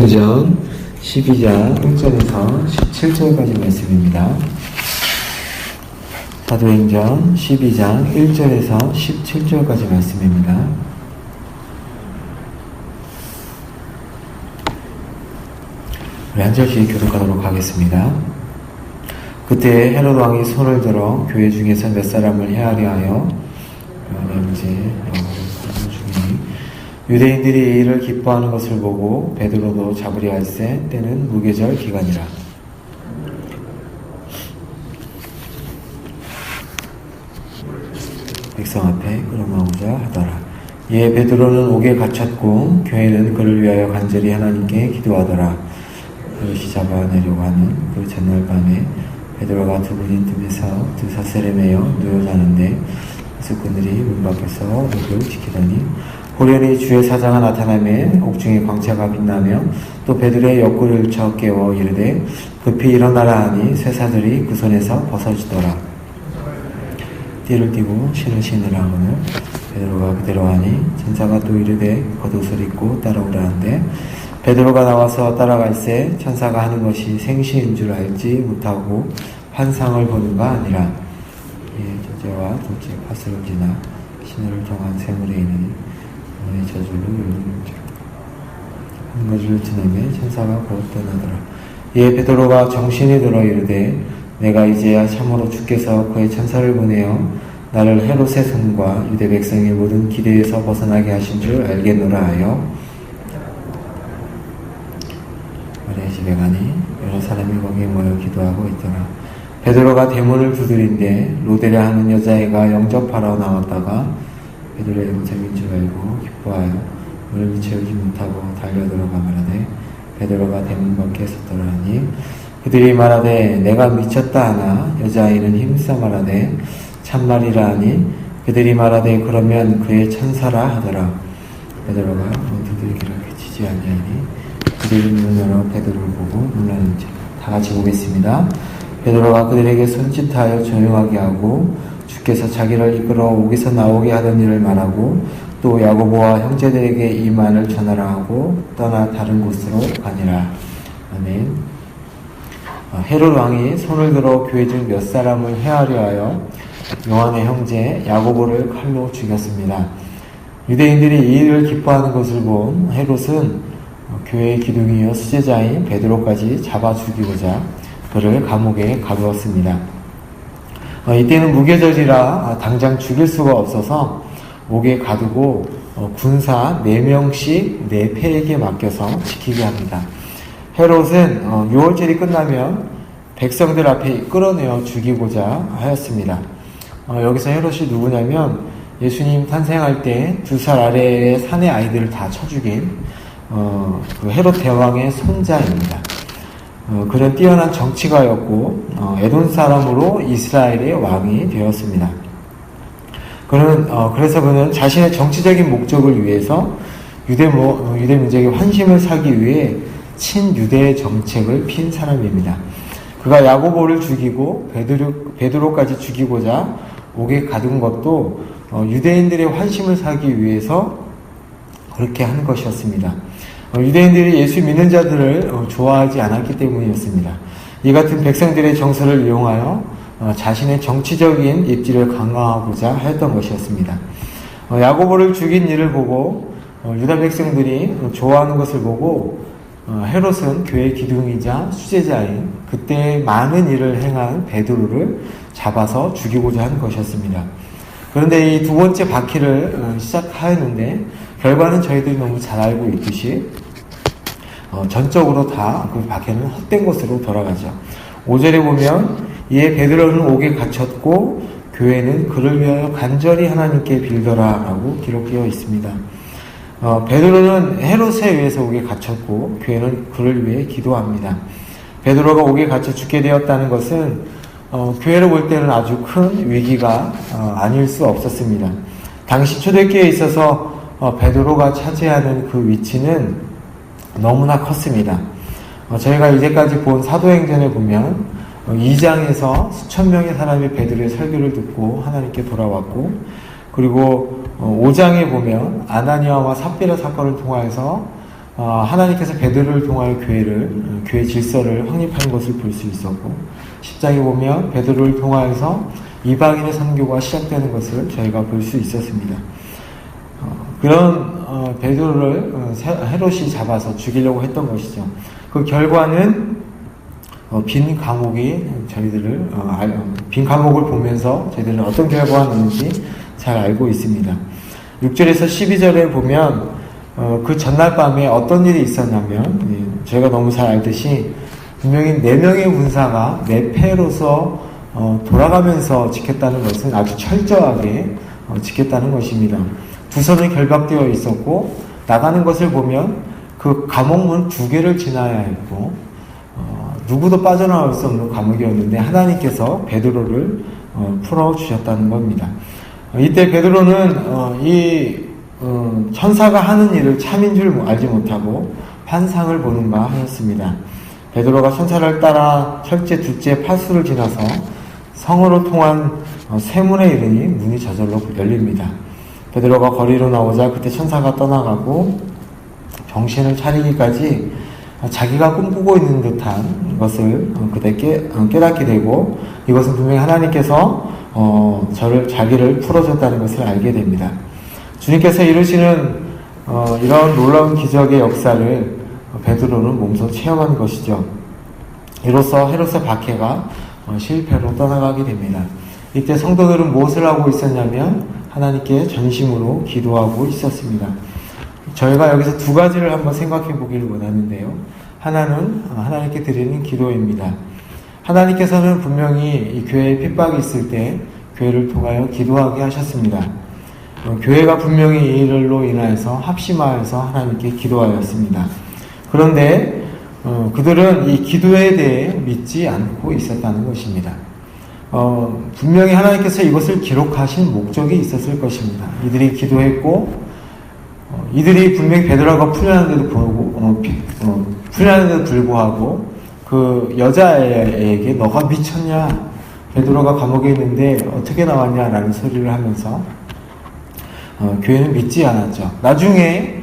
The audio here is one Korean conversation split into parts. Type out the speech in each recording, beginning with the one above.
사도행전 12장 1절에서 17절까지 말씀입니다. 사도행전 12장 1절에서 17절까지 말씀입니다. 우리 한 절씩 교독하도록 하겠습니다. 그때 헤롯 왕이 손을 들어 교회 중에서 몇 사람을 헤아려 하여 유대인들이 이 일을 기뻐하는 것을 보고 베드로도 잡으려 할세 때는 무교절 기간이라. 백성 앞에 끌어나오자 하더라. 이에 베드로는 옥에 갇혔고 교회는 그를 위하여 간절히 하나님께 기도하더라. 헤롯이 잡아내려고 하는 그 전날 밤에 베드로가 두 군인 틈에서 두 사슬에 매여 누워 자는데 수꾼들이 문 밖에서 옥을 지키더니 호련히 주의 사자가 나타나며 옥중에 광채가 빛나며 또 베드로의 옆구리를 쳐 깨워 이르되 급히 일어나라 하니 쇠사들이 그 손에서 벗어지더라. 띠를 띠고 신을 신으라 하거늘 베드로가 그대로 하니 천사가 또 이르되 겉옷을 입고 따라오라 하는데 베드로가 나와서 따라갈새 천사가 하는 것이 생시인 줄 알지 못하고 환상을 보는 바 아니라 첫째와 둘째 파수를 지나 신을 정한 샘물에 이르니 의 저절로 한 것을 지나며 천사가 곧 떠나더라. 이에 베드로가 정신이 들어 이르되 내가 이제야 참으로 주께서 그의 천사를 보내어 나를 헤롯의 손과 유대 백성의 모든 기대에서 벗어나게 하신 줄 알겠노라 하여 마리아 집에 가니 여러 사람이 거기에 모여 기도하고 있더라. 베드로가 대문을 두드린데 로데랴 하는 여자애가 영접하러 나왔다가 베드로의 영접인 줄 알고 기뻐하여 문을 채우지 못하고 달려들어가 말하되 베드로가 대문 밖에 섰더라 하니 그들이 말하되 내가 미쳤다 하나 여자아이는 힘써 말하되 참말이라 하니 그들이 말하되 그러면 그의 천사라 하더라. 베드로가 문 두드리기를 그치지 아니하니 그들이 문을 열어 베드로를 보고 놀라는지. 다 같이 보겠습니다. 베드로가 그들에게 손짓하여 조용하게 하고 주께서 자기를 이끌어 옥에서 나오게 하던 일을 말하고 또 야고보와 형제들에게 이 말을 전하라 하고 떠나 다른 곳으로 가니라. 아멘. 헤롯 왕이 손을 들어 교회 중 몇 사람을 헤아려 하여 요한의 형제 야고보를 칼로 죽였습니다. 유대인들이 이 일을 기뻐하는 것을 본 헤롯은 교회의 기둥이여 수제자인 베드로까지 잡아 죽이고자 그를 감옥에 가두었습니다. 이때는 무교절이라 당장 죽일 수가 없어서 옥에 가두고 군사 4명씩 4패에게 맡겨서 지키게 합니다. 헤롯은 6월절이 끝나면 백성들 앞에 끌어내어 죽이고자 하였습니다. 여기서 헤롯이 누구냐면 예수님 탄생할 때 2살 아래의 사내 아이들을 다 쳐 죽인 그 헤롯 대왕의 손자입니다. 그는 뛰어난 정치가였고 에돔 사람으로 이스라엘의 왕이 되었습니다. 그래서 그는 자신의 정치적인 목적을 위해서 유대 민족의 환심을 사기 위해 친유대 정책을 핀 사람입니다. 그가 야고보를 죽이고 베드로까지 죽이고자 옥에 가둔 것도 유대인들의 환심을 사기 위해서 그렇게 한 것이었습니다. 유대인들이 예수 믿는 자들을 좋아하지 않았기 때문이었습니다. 이 같은 백성들의 정서를 이용하여 자신의 정치적인 입지를 강화하고자 했던 것이었습니다. 야고보를 죽인 일을 보고 유다 백성들이 좋아하는 것을 보고 헤롯은 교회의 기둥이자 수제자인 그때 많은 일을 행한 베드로를 잡아서 죽이고자 한 것이었습니다. 그런데 이 두 번째 바퀴를 시작하였는데 결과는 저희들이 너무 잘 알고 있듯이 전적으로 다 그 바퀴는 헛된 것으로 돌아가죠. 5절에 보면 이에 베드로는 옥에 갇혔고 교회는 그를 위하여 간절히 하나님께 빌더라 라고 기록되어 있습니다. 베드로는 헤롯에 의해서 옥에 갇혔고 교회는 그를 위해 기도합니다. 베드로가 옥에 갇혀 죽게 되었다는 것은 교회를 볼 때는 아주 큰 위기가 아닐 수 없었습니다. 당시 초대교회에 있어서 베드로가 차지하는 그 위치는 너무나 컸습니다. 저희가 이제까지 본 사도행전에 보면 2장에서 수천 명의 사람이 베드로의 설교를 듣고 하나님께 돌아왔고, 그리고 5장에 보면 아나니아와 삽비라 사건을 통하여서 하나님께서 베드로를 통하여 교회 질서를 확립하는 것을 볼 수 있었고, 10장에 보면 베드로를 통하여서 이방인의 선교가 시작되는 것을 저희가 볼 수 있었습니다. 그런 베드로를 헤롯이 잡아서 죽이려고 했던 것이죠. 그 결과는 빈 감옥을 보면서 저희들은 어떤 결과가 나는지 잘 알고 있습니다. 6절에서 12절에 보면 그 전날 밤에 어떤 일이 있었냐면, 저희가 너무 잘 알듯이 분명히 4명의 군사가 내패로서 돌아가면서 지켰다는 것은 아주 철저하게 지켰다는 것입니다. 두 손이 결박되어 있었고, 나가는 것을 보면 그 감옥문 2개를 지나야 했고, 누구도 빠져나올 수 없는 감옥이었는데 하나님께서 베드로를 풀어주셨다는 겁니다. 이때 베드로는 천사가 하는 일을 참인 줄 알지 못하고 환상을 보는가 하였습니다. 베드로가 천사를 따라 첫째, 둘째 파수를 지나서 성으로 통한 쇠문에 이르니 문이 저절로 열립니다. 베드로가 거리로 나오자 그때 천사가 떠나가고 정신을 차리기까지 자기가 꿈꾸고 있는 듯한 것을 그때 깨닫게 되고, 이것은 분명히 하나님께서 자기를 풀어줬다는 것을 알게 됩니다. 주님께서 이루시는 이런 놀라운 기적의 역사를 베드로는 몸소 체험한 것이죠. 이로써 헤롯의 박해가 실패로 떠나가게 됩니다. 이때 성도들은 무엇을 하고 있었냐면 하나님께 전심으로 기도하고 있었습니다. 저희가 여기서 2가지를 한번 생각해 보기를 원하는데요. 하나는 하나님께 드리는 기도입니다. 하나님께서는 분명히 이 교회에 핍박이 있을 때 교회를 통하여 기도하게 하셨습니다. 교회가 분명히 이 일로 인하여서 합심하여서 하나님께 기도하였습니다. 그런데 그들은 이 기도에 대해 믿지 않고 있었다는 것입니다. 분명히 하나님께서 이것을 기록하신 목적이 있었을 것입니다. 이들이 기도했고, 이들이 분명히 베드로가 풀려는데도 불구하고 그 여자에게 너가 미쳤냐? 베드로가 감옥에 있는데 어떻게 나왔냐라는 소리를 하면서 교회는 믿지 않았죠. 나중에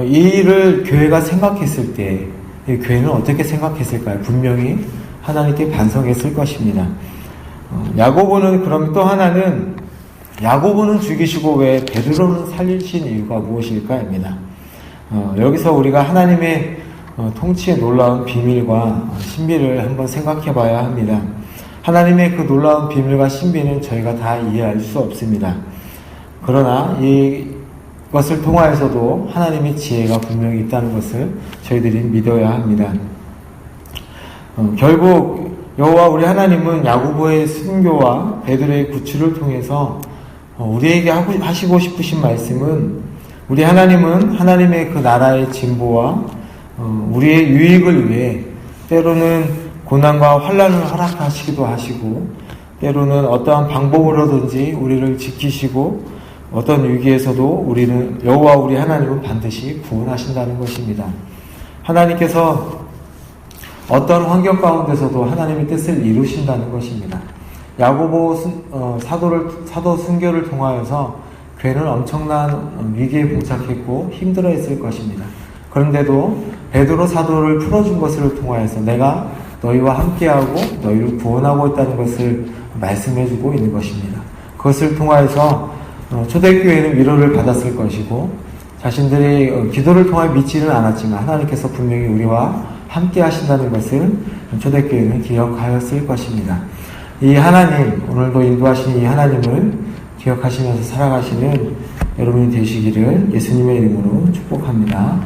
이 일을 교회가 생각했을 때 교회는 어떻게 생각했을까요? 분명히 하나님께 반성했을 것입니다. 야고보는 그럼 또 하나는, 야고보는 죽이시고 왜 베드로는 살리신 이유가 무엇일까입니다. 여기서 우리가 하나님의 통치의 놀라운 비밀과 신비를 한번 생각해 봐야 합니다. 하나님의 그 놀라운 비밀과 신비는 저희가 다 이해할 수 없습니다. 그러나 이것을 통하여서도 하나님의 지혜가 분명히 있다는 것을 저희들이 믿어야 합니다. 결국 여호와 우리 하나님은 야고보의 순교와 베드로의 구출을 통해서 우리에게 하시고 싶으신 말씀은, 우리 하나님은 하나님의 그 나라의 진보와 우리의 유익을 위해 때로는 고난과 환난을 허락하시기도 하시고, 때로는 어떠한 방법으로든지 우리를 지키시고, 어떤 위기에서도 우리는 여호와 우리 하나님은 반드시 구원하신다는 것입니다. 하나님께서 어떤 환경 가운데서도 하나님의 뜻을 이루신다는 것입니다. 야고보 사도 순교를 통하여서 교회는 엄청난 위기에 봉착했고 힘들어했을 것입니다. 그런데도 베드로 사도를 풀어준 것을 통하여서 내가 너희와 함께하고 너희를 구원하고 있다는 것을 말씀해주고 있는 것입니다. 그것을 통하여서 초대교회는 위로를 받았을 것이고, 자신들이 기도를 통하여 믿지는 않았지만 하나님께서 분명히 우리와 함께 하신다는 것을 초대교회는 기억하였을 것입니다. 이 하나님, 오늘도 인도하시는 이 하나님을 기억하시면서 살아가시는 여러분이 되시기를 예수님의 이름으로 축복합니다.